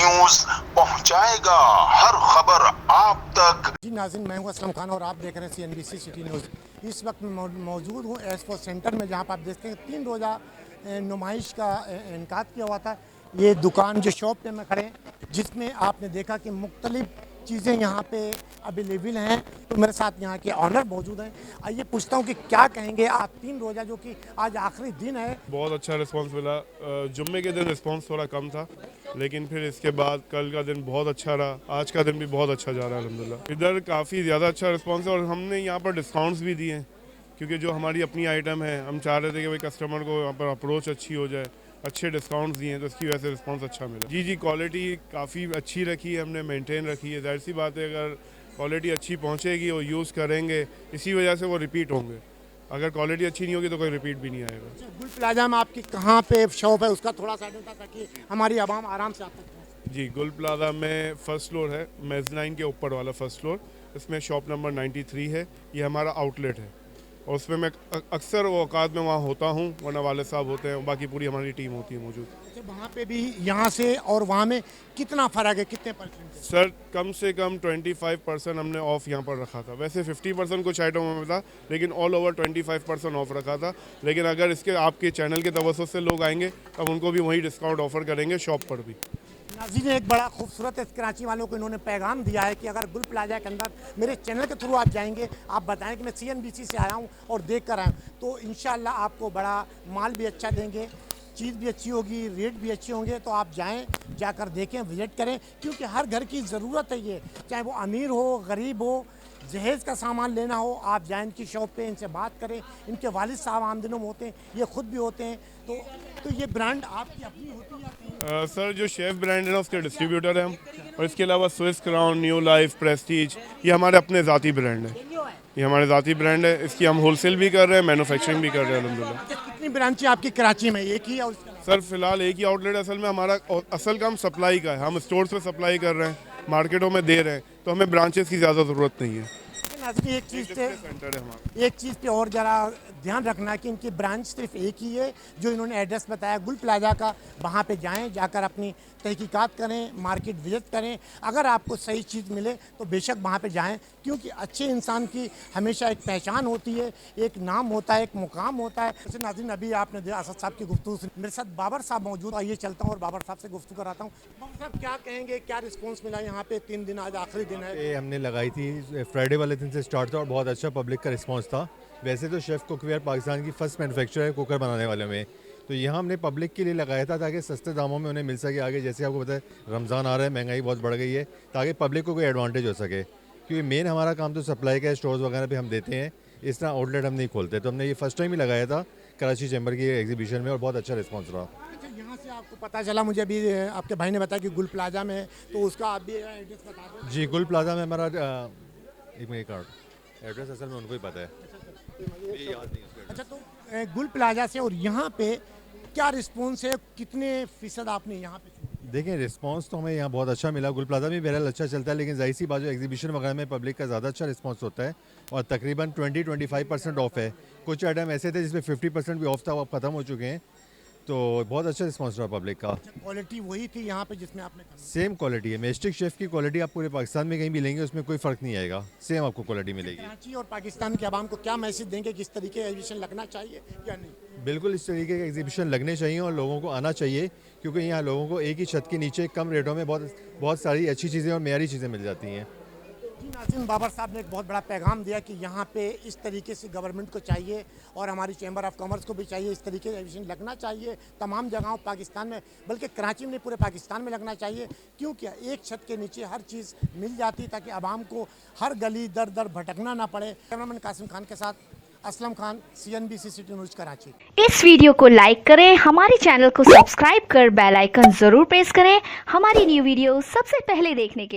News पहुंचाएगा हर खबर आप तक। जी नाज़रीन, मैं हूं असलम खान और आप देख रहे हैं CNBC सिटी न्यूज़। इस वक्त मैं मौजूद हूं एक्सपो सेंटर में, जहां पर आप देखते हैं 3 रोज़ा नुमाइश का इनकाद किया हुआ था। ये दुकान जो शॉप पे में खड़े हैं, जिसमें आपने देखा कि मुख्तलिफ चीज़ें यहाँ पे अवेलेबल हैं। तो मेरे साथ यहाँ के ऑनर मौजूद हैं। आइए पूछता हूँ कि क्या कहेंगे आप 3 रोज़ा जो कि आज आखिरी दिन है। बहुत अच्छा रिस्पांस मिला। जुम्मे के दिन रिस्पांस थोड़ा कम था, लेकिन फिर इसके बाद कल का दिन बहुत अच्छा रहा। आज का दिन भी बहुत अच्छा जा रहा है अल्हम्दुलिल्लाह। इधर काफ़ी ज़्यादा अच्छा रिस्पांस है और हमने यहाँ पर डिस्काउंट्स भी दिए हैं, क्योंकि जो हमारी अपनी आइटम है, हम चाह रहे थे कि भाई कस्टमर को यहाँ पर अप्रोच अच्छी हो जाए, अच्छे डिस्काउंट्स दिए हैं, तो इसकी वजह से रिस्पांस अच्छा मिला। जी, क्वालिटी काफ़ी अच्छी रखी है, हमने मेंटेन रखी है। जाहिर सी बात है, अगर क्वालिटी अच्छी पहुँचेगी और यूज़ करेंगे, इसी वजह से वो रिपीट होंगे। अगर क्वालिटी अच्छी नहीं होगी तो कोई रिपीट भी नहीं आएगा। गुल प्लाजा में आपकी कहाँ पे शॉप है, उसका थोड़ा सा बता, ताकि हमारी आवाम आराम से आप तक पहुंच। जी, गुल प्लाजा में फर्स्ट फ्लोर है, मेज़नाइन के ऊपर वाला फर्स्ट फ्लोर। इसमें शॉप नंबर 93 है। ये हमारा आउटलेट है और उसमें मैं अक्सर औकात में वहाँ होता हूँ, वरना वालिद साहब होते हैं, बाकी पूरी हमारी टीम होती है मौजूद। अच्छा, वहाँ पे भी यहाँ से और वहाँ में कितना फ़र्क है, कितने परसेंट? सर, कम से कम 25% हमने ऑफ़ यहाँ पर रखा था। वैसे 50% कुछ आइटमों में था, लेकिन ऑल ओवर 25% ऑफ़ रखा था। लेकिन अगर इसके आपके चैनल के तवज्जुह से लोग आएंगे, तब उनको भी वही डिस्काउंट ऑफ़र करेंगे शॉप पर भी। नाज़रीन, एक बड़ा खूबसूरत कराची वालों को इन्होंने पैगाम दिया है कि अगर गुल प्लाजा के अंदर मेरे चैनल के थ्रू आप जाएंगे, आप बताएं कि मैं CNBC से आया हूं और देख कर आया हूँ, तो इंशाल्लाह आपको बड़ा माल भी अच्छा देंगे, चीज़ भी अच्छी होगी, रेट भी अच्छे होंगे। तो आप जाएं, जाकर देखें, विज़िट करें, क्योंकि हर घर की ज़रूरत है ये, चाहे वो अमीर हो, गरीब हो, जहेज़ का सामान लेना हो, आप जाएं इनकी शॉप पे, इनसे बात करें। इनके वालिद साहब आमदिनों में होते हैं, ये खुद भी होते हैं। तो ये ब्रांड आपकी अपनी होती है? सर, जो शेफ़ ब्रांड है ना, उसके डिस्ट्रीब्यूटर हैं हम, और इसके अलावा Swiss crown, new life, Prestige, ये हमारे अपने ज़ाती ब्रांड है। ये हमारे ज़ाती ब्रांड है। इसकी हम होलसेल भी कर रहे हैं, मैन्युफैक्चरिंग भी कर रहे हैं अल्हम्दुलिल्लाह। कितनी ब्रांचें आपकी कराची में? एक ही है? और सर, फिलहाल एक ही आउटलेट। असल में हमारा असल काम सप्लाई का है। हम स्टोर्स पे सप्लाई कर रहे हैं, मार्केटों में दे रहे हैं, तो हमें ब्रांचेस की ज़्यादा ज़रूरत नहीं है। एक चीज़ पे और ज़रा ध्यान रखना कि इनकी ब्रांच सिर्फ एक ही है, जो इन्होंने एड्रेस बताया गुल प्लाजा का। वहाँ पे जाएं, जाकर अपनी तहकीकात करें, मार्केट विजिट करें। अगर आपको सही चीज़ मिले तो बेशक वहाँ पे जाएं, क्योंकि अच्छे इंसान की हमेशा एक पहचान होती है, एक नाम होता है, एक मुकाम होता है। जैसे नाज़रीन, अभी आपने असद साहब की गुफ्तगू सुनी, मेरे साथ बाबर साहब मौजूद। आइए चलता हूँ और बाबर साहब से गुफ्तगू कराता हूँ। बाबर साहब, क्या कहेंगे, क्या रिस्पॉन्स मिला यहाँ पे? 3 दिन, आज आखिरी दिन है। हमने लगाई थी फ्राइडे वाले दिन से स्टार्ट था और बहुत अच्छा पब्लिक का रिस्पांस था। वैसे तो शेफ़ कुकवेयर पाकिस्तान की फर्स्ट मैन्युफैक्चर है कुकर बनाने वाले में, तो यहाँ हमने पब्लिक के लिए लगाया था ताकि सस्ते दामों में उन्हें मिल सके। आगे जैसे आपको पता है रमज़ान आ रहा है, महंगाई बहुत बढ़ गई है, ताकि पब्लिक को कोई एडवांटेज हो सके। क्योंकि मेन हमारा काम तो सप्लाई का है, स्टोर्स वगैरह पे हम देते हैं, इस तरह आउटलेट हम नहीं खोलते। तो हमने ये फर्स्ट टाइम ही लगाया था कराची चैम्बर की एग्जीबिशन में और बहुत अच्छा रिस्पॉन्स रहा। अच्छा, यहाँ से आपको पता चला, मुझे अभी आपके भाई ने बताया कि गुल प्लाजा में है, तो उसका आप भी एड्रेस बता दो। जी, गुल प्लाजा में हमारा एक मिनट कार्ड एड्रेस असल में उनको ही पता है, ये याद नहीं उसका। अच्छा, तो गुल प्लाजा से और यहाँ पे क्या रिस्पॉन्स है, कितने फ़ीसद आपने यहाँ पे? देखें, रिस्पांस तो हमें यहाँ बहुत अच्छा मिला। गुल प्लाजा में बहरहाल अच्छा चलता है, लेकिन जाहिर सी बात, जो एग्जीबिशन वगैरह में पब्लिक का ज़्यादा अच्छा रिस्पांस होता है और तकरीबन 20-25% ऑफ है। कुछ आइटम ऐसे थे जिसमें 50% भी ऑफ था, वो अब ख़त्म हो चुके हैं। तो बहुत अच्छा रिस्पांस रहा पब्लिक का। क्वालिटी वही थी यहाँ पे जिसमें आपने? सेम क्वालिटी है। मेस्टिक शेफ़ की क्वालिटी आप पूरे पाकिस्तान में कहीं भी लेंगे, उसमें कोई फ़र्क नहीं आएगा, सेम आपको क्वालिटी मिलेगी। कराची और पाकिस्तान के आवाम को क्या मैसेज देंगे, किस तरीके का एग्जीबिशन लगना चाहिए या नहीं? बिल्कुल इस तरीके के एग्जीबिशन लगने चाहिए और लोगों को आना चाहिए, क्योंकि यहाँ लोगों को एक ही छत के नीचे कम रेटों में बहुत सारी अच्छी चीज़ें और मेयारी चीज़ें मिल जाती हैं। जी नाज़रीन, बाबर साहब ने एक बहुत बड़ा पैगाम दिया कि यहाँ पे इस तरीके से गवर्नमेंट को चाहिए और हमारी चैम्बर ऑफ कॉमर्स को भी चाहिए, इस तरीके का एग्जीबिशन लगना चाहिए तमाम जगहों पाकिस्तान में, बल्कि कराची में नहीं, पूरे पाकिस्तान में लगना चाहिए। क्योंकि एक छत के नीचे हर चीज़ मिल जाती, ताकि आवाम को हर गली दर दर भटकना ना पड़े। कैमरामैन कासिम खान के साथ Aslam Khan, CNBC city news Karachi. इस वीडियो को लाइक करें, हमारे चैनल को सब्सक्राइब कर बेल आइकन जरूर प्रेस करें हमारी न्यू वीडियो सबसे पहले देखने के लिए।